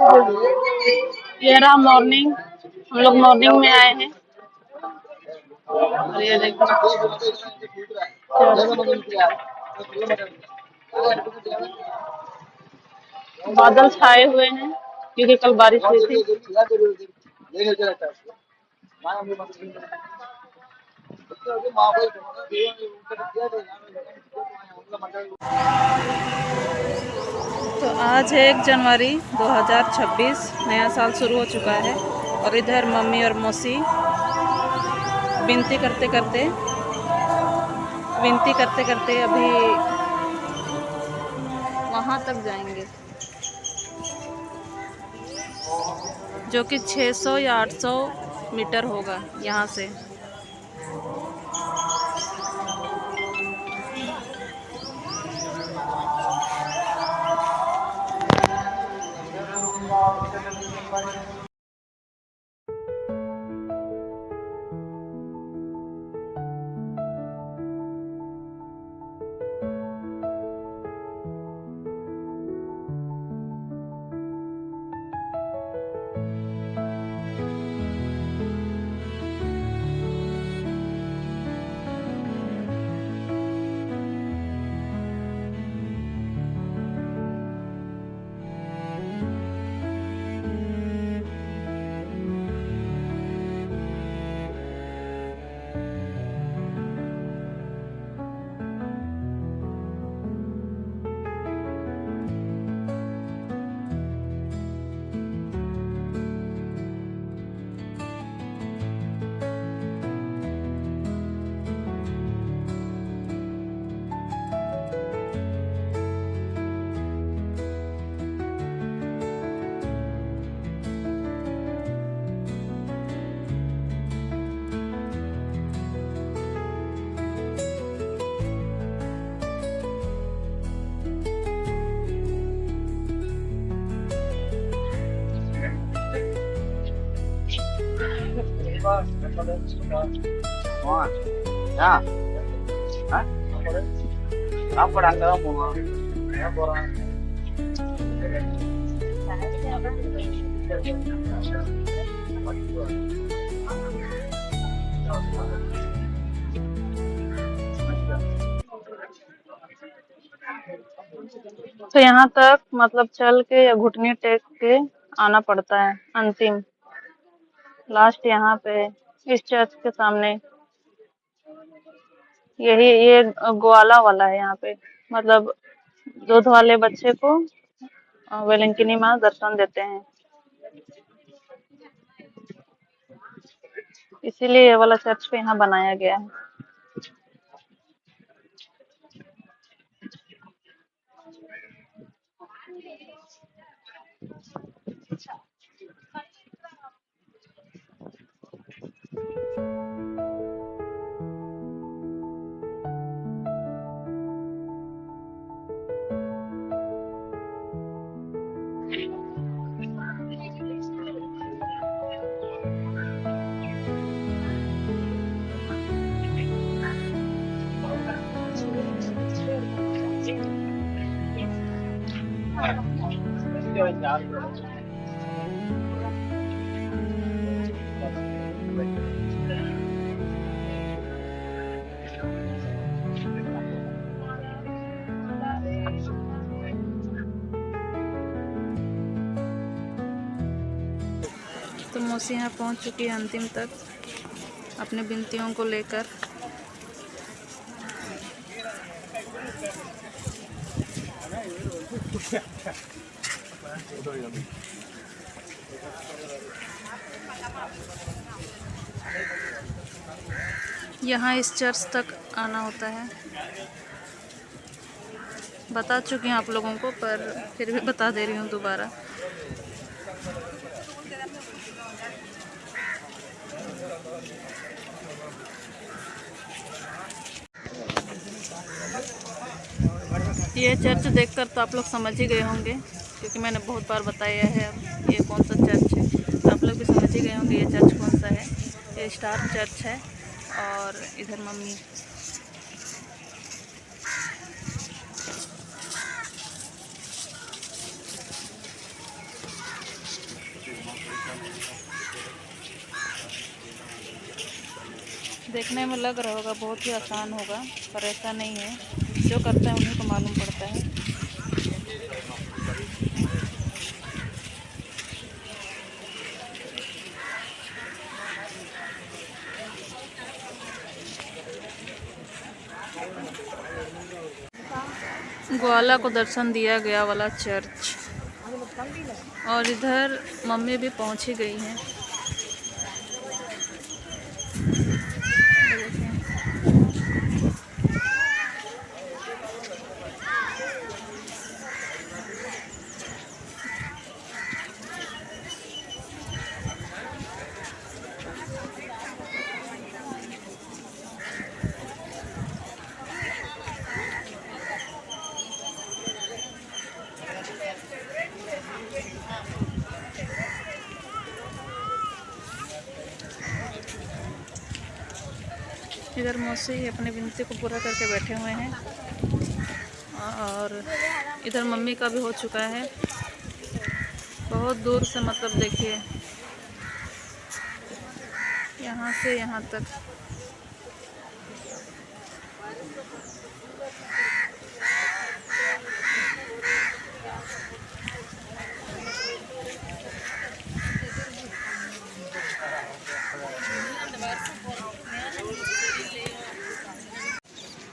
ये रहा मॉर्निंग। हम लोग मॉर्निंग में आए हैं और ये देखो बादल छाए हुए हैं क्योंकि कल बारिश हुई थी। तो आज है 1 जनवरी 2026, नया साल शुरू हो चुका है और इधर मम्मी और मौसी विनती करते करते अभी वहां तक जाएंगे जो कि 600 या 800 मीटर होगा यहाँ से। तो यहाँ तक मतलब चल के या घुटने टेक के आना पड़ता है। अंतिम लास्ट यहाँ पे इस चर्च के सामने यही ये ग्वाला वाला है यहाँ पे, मतलब दूध वाले बच्चे को वेलंकिनी माँ दर्शन देते हैं, इसीलिए ये वाला चर्च पे यहाँ बनाया गया है। तो मौसी यहाँ पहुँच चुकी है अंतिम तक अपनी विनतियों को लेकर। यहाँ इस चर्च तक आना होता है। बता चुकी हूँ आप लोगों को, पर फिर भी बता दे रही हूँ दोबारा। ये चर्च देखकर तो आप लोग समझ ही गए होंगे, क्योंकि मैंने बहुत बार बताया है अब ये कौन सा चर्च है, तो आप लोग भी समझ ही गए होंगे ये चर्च कौन सा है। ये स्टार चर्च है और इधर मम्मी। देखने में लग रहा होगा बहुत ही आसान होगा, पर ऐसा नहीं है। जो करता है उन्हीं को मालूम पड़ता है। ग्वाला को दर्शन दिया गया वाला चर्च, और इधर मम्मी भी पहुंच ही गई हैं। इधर मौसी अपनी विनती को पूरा करके बैठे हुए हैं, और इधर मम्मी का भी हो चुका है। बहुत दूर से मतलब देखिए, यहाँ से यहाँ तक।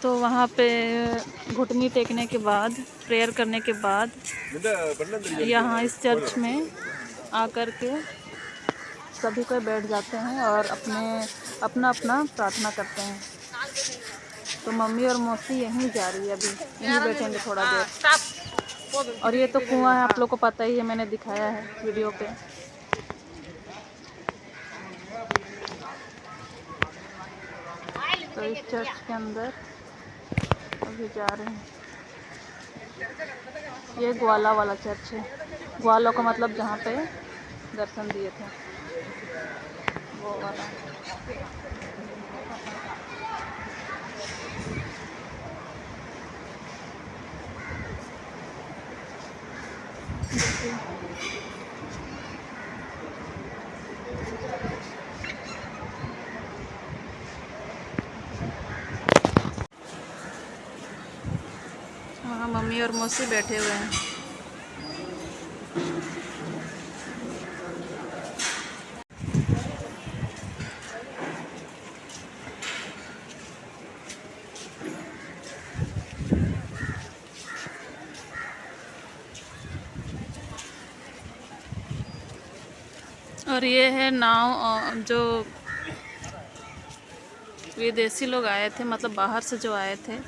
तो वहाँ पे घुटनी टेकने के बाद, प्रेयर करने के बाद, यहाँ इस चर्च में आकर के सभी कोई बैठ जाते हैं और अपना अपना प्रार्थना करते हैं। तो मम्मी और मौसी यहीं जा रही है, अभी यहीं बैठेंगे थोड़ा देर। और ये तो कुआं है, आप लोग को पता ही है, मैंने दिखाया है वीडियो पे। तो इस चर्च के अंदर अभी जा रहे हैं। ये ग्वाला वाला चर्च है। ग्वालों का मतलब जहाँ पे दर्शन दिए थे, वो वाला। वहाँ मम्मी और मौसी बैठे हुए हैं। और ये है नाव, जो विदेशी लोग आए थे, मतलब बाहर से जो आए थे,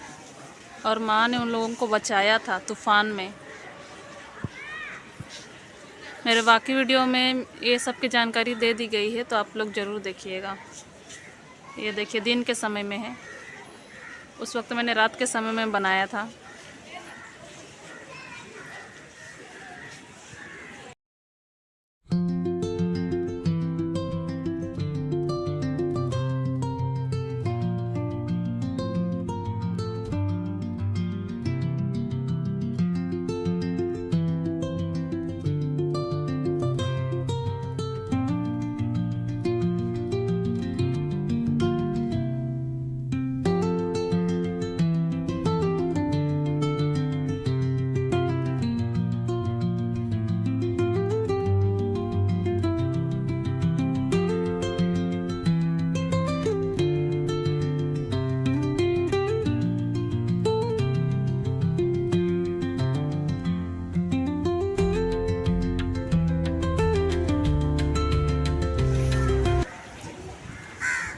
और माँ ने उन लोगों को बचाया था तूफ़ान में। मेरे बाकी वीडियो में ये सब की जानकारी दे दी गई है, तो आप लोग ज़रूर देखिएगा। ये देखिए दिन के समय में है, उस वक्त मैंने रात के समय में बनाया था।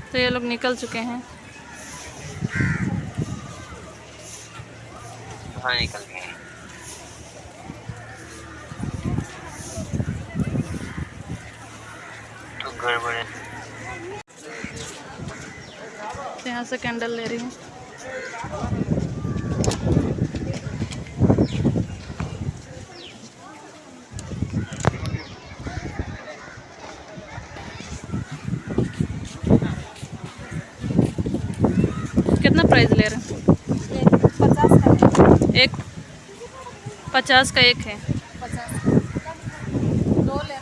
तो ये लोग निकल चुके हैं। हाँ, निकल गए। तो गड़बड़ है। तो यहाँ से कैंडल ले रही हूँ। कितना प्राइस ले रहे हैं? 50 का एक 50 का एक है। 50 दो ले।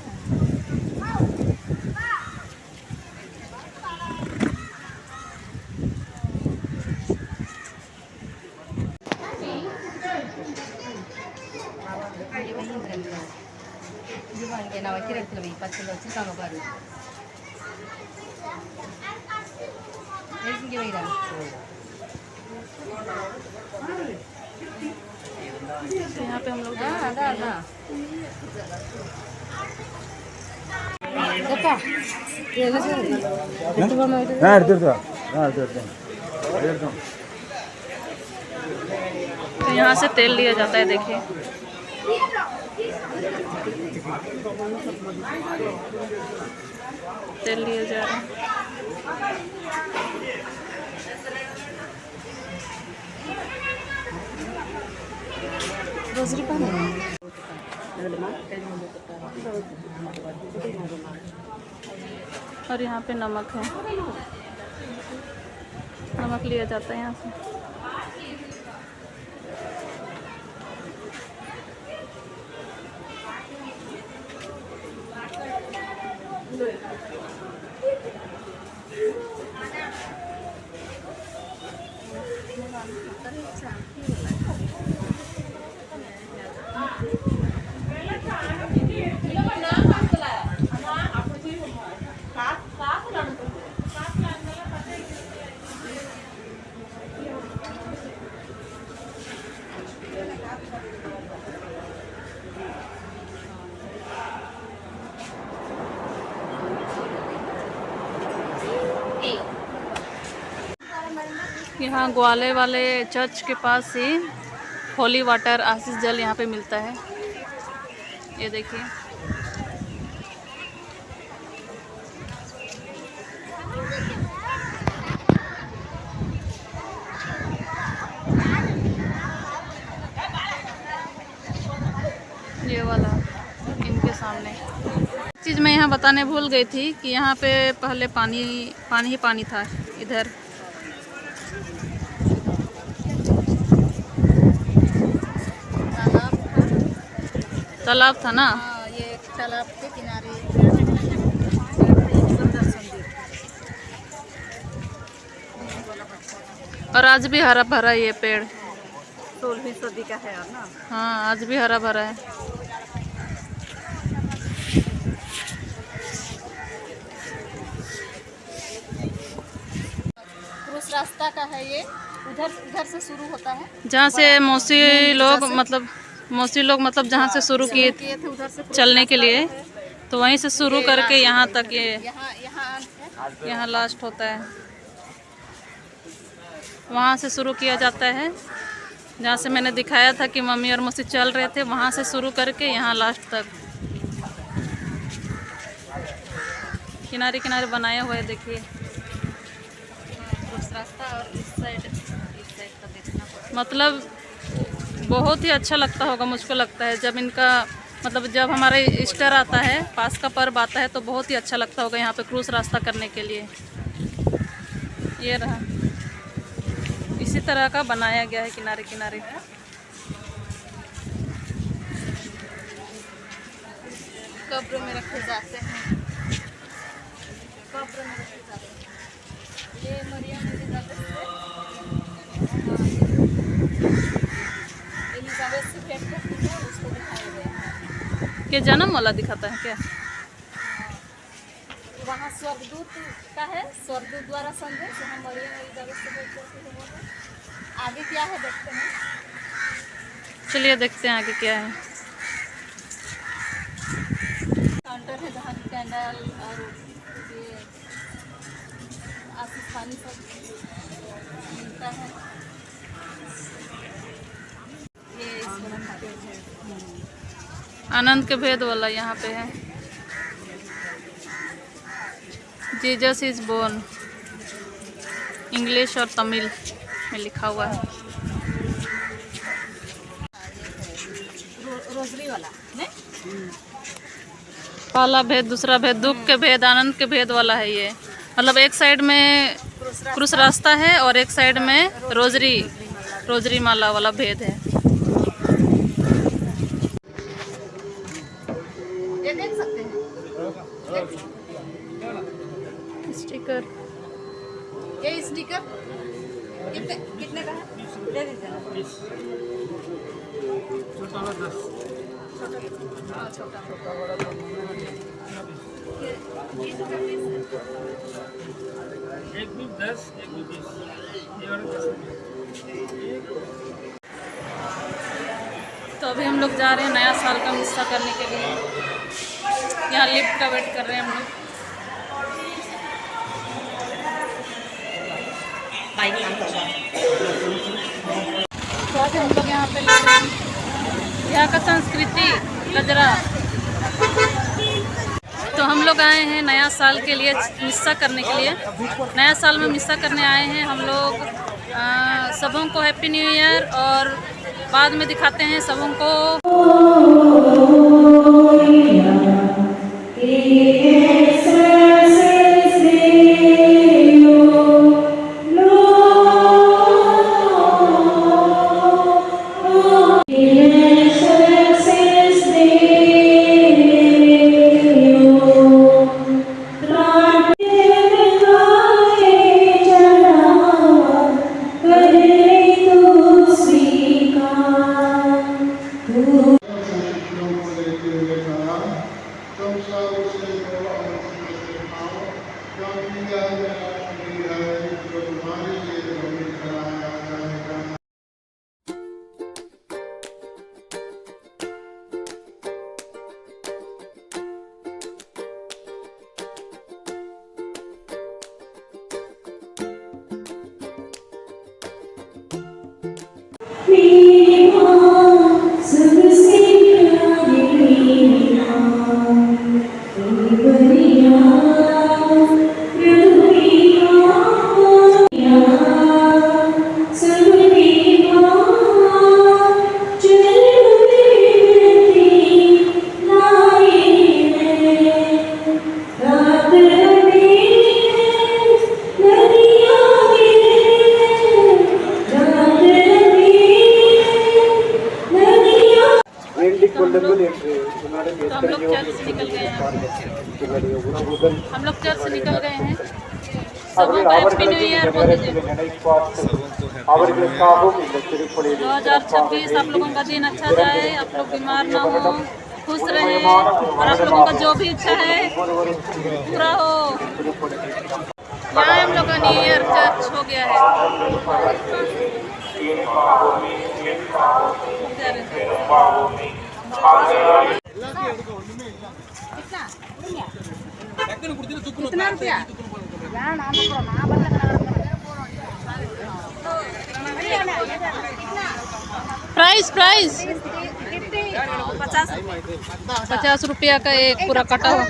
நான் வைக்கிற இடத்துல வை பச்சையில் வச்சுருக்காங்க பாரு இங்கே வைடா तो यहाँ पे हम लोग அதான் அதான் तो यहाँ से तेल लिया जाता है। देखिए तेल लिया जा रहा है। रोजरी पानी और यहाँ पे नमक है, नमक लिया जाता है यहाँ से। यहाँ ग्वाले वाले चर्च के पास ही होली वाटर आशीष जल यहाँ पे मिलता है। ये देखिए ये वाला इनके सामने। चीज़ मैं यहाँ बताने भूल गई थी कि यहाँ पे पहले पानी ही पानी था। इधर तालाब था ना। हाँ ये तालाब के किनारे और आज भी हरा भरा है ये पेड़। 16वीं सदी का है ना। हाँ आज भी हरा भरा है। क्रूस रास्ता का है ये, उधर से शुरू होता है। जहाँ से मौसी लोग मतलब जहाँ से शुरू किए थे उधर से चलने के लिए, तो वहीं से शुरू करके यहाँ तक ये यहाँ लास्ट होता है। वहाँ से शुरू किया जाता है जहाँ से मैंने दिखाया था कि मम्मी और मौसी चल रहे थे, वहाँ से शुरू करके यहाँ लास्ट तक किनारे किनारे बनाया हुआ है। देखिए रास्ता और इस साइड का देखना मतलब बहुत ही अच्छा लगता होगा, मुझको लगता है जब इनका मतलब जब हमारा ईस्टर आता है, पास का पर्व आता है, तो बहुत ही अच्छा लगता होगा यहाँ पे क्रूस रास्ता करने के लिए। ये रहा, इसी तरह का बनाया गया है किनारे किनारे। कब्र में रखे जाते हैं, कब्र में रखे जाते हैं। ये मरियम एलिजाबेथ से भेंट करती है, उसको दिखाया गया है। ये जन्म वाला दिखाता है क्या? वहाँ स्वर्गदूत का है, स्वर्गदूत द्वारा संदेश। हम मरियम एलिजाबेथ से भेंट करते हैं। आगे क्या है देखते हैं। चलिए देखते हैं आगे क्या है। काउंटर है जहाँ कैंडल और ये आशीष पानी सब मिलता है। ये आनंद के भेद वाला यहाँ पे है। जीसस इज बोर्न, इंग्लिश और तमिल में लिखा हुआ है। रोजरी वाला नहीं? पहला भेद, दूसरा भेद, दुख के भेद, आनंद के भेद वाला है ये। मतलब एक साइड में क्रूस रास्ता है और एक साइड में रोजरी माला वाला भेद है। ये देख सकते हैं स्टिकर। ये स्टिकर कितने का है? दे दीजिए। हाँ, छोटा एक भी 10, एक भी 20, ये वाला 10 रुपये। तो अभी हम लोग जा रहे हैं नया साल का हिस्सा करने के लिए। यहाँ लिफ्ट का वेट कर रहे हैं हम लोग। तो आज हम लोग यहाँ पे ले रहे हैं यहाँ का संस्कृति गजरा। तो हम लोग आए हैं नया साल के लिए हिस्सा करने के लिए। नया साल में हिस्सा करने आए हैं हम लोग। सबों को हैप्पी न्यू ईयर और बाद में दिखाते हैं सबों को। तो हम लोग चर्च से निकल गए हैं। हम लोग चर्च से निकल गए हैं। सबों को हैप्पी न्यू ईयर बोल दीजिए। 2026 आप लोगों का दिन अच्छा जाए, आप लोग बीमार ना हो, खुश रहें और आप लोगों का जो भी इच्छा है पूरा हो। यहाँ हम लोग का न्यू ईयर चर्च हो गया है। कितना रुपया? प्राइस 50 रुपया का एक पूरा कटा हुआ।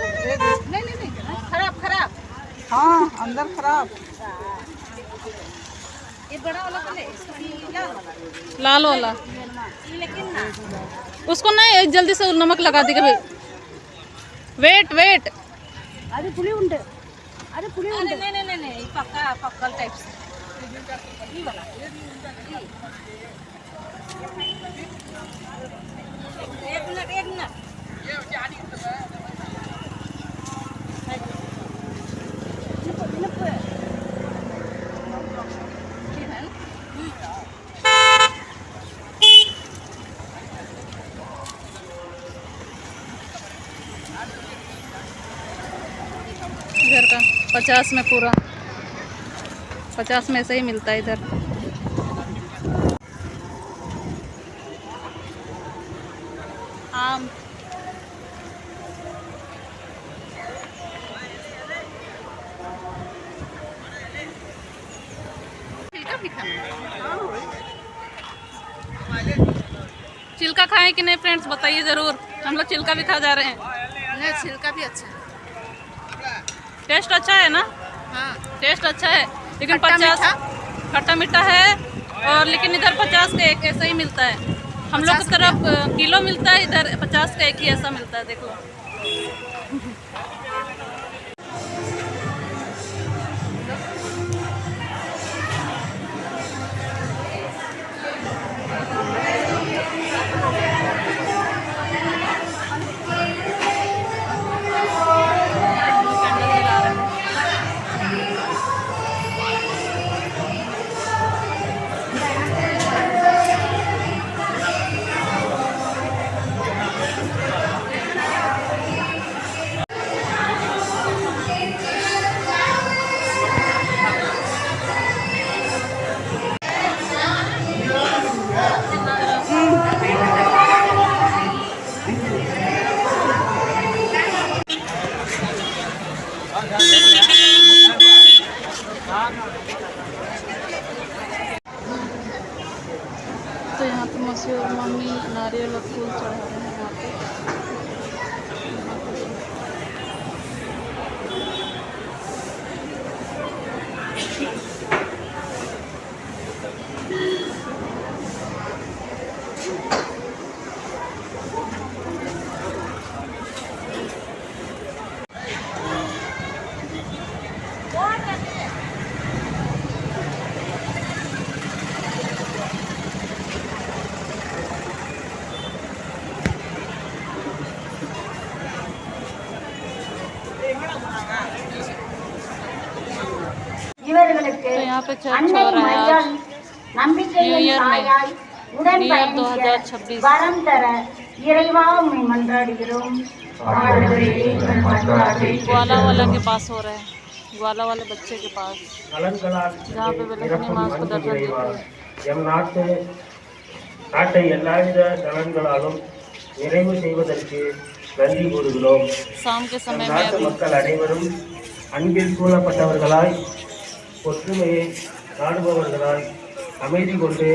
नहीं खराब हाँ अंदर खराब। ये बड़ा वाला ले लाल वाला लेकिन ना उसको नहीं जल्दी से नमक लगा दी कभी। वेट अरे पुली उंडे नहीं पक्का टाइप से ये वाला एक मिनट इधर का 50 में पूरा 50 में ऐसे ही मिलता है इधर। आम चिल्का खाएं कि नहीं फ्रेंड्स बताइए ज़रूर। हम लोग चिल्का भी खा जा रहे हैं। नहीं छिलका भी अच्छा है। टेस्ट अच्छा है ना? हाँ टेस्ट अच्छा है लेकिन खट्टा 50 मीठा? खट्टा मीठा है और लेकिन इधर 50 का एक ऐसा ही मिलता है। हम लोग की तरफ किलो मिलता है, इधर 50 का एक ही ऐसा मिलता है। देख लो मौसी और मम्मी नारियल और फूल चढ़ा रहे हैं यहाँ पे। இவர்களுக்கு तो यहाँ पे चर्च அன்னை हो रहा है மரியாள் आज न्यू நம்பிக்கையின் ईयर में தாயாய் உடன் न्यू ईयर பயணிக்க 2026 வரம் தர இறைவா உம்மை மன்றாடுகிறோம். ஆண்டவரே, எங்கள் மன்றாட்டை ग्वाला वाला के पास हो रहा है, ग्वाला वाले बच्चे के पास, நலன்களால் जहाँ पे विलखनी माँ को அன்பு दर्शन இறைவா, देते हैं। எம் நாட்டை எல்லாவித நலன்களாலும் நிறைவு செய்வதற்கு நன்றி கூறுகிறோம். शाम के நம் समय में நாட்டு अभी மக்கள் அனைவரும் அன்பில் சூழப்பட்டவர்களாய், ஒற்றுமையை நாடுபவர்களாய், அமைதி கொண்டு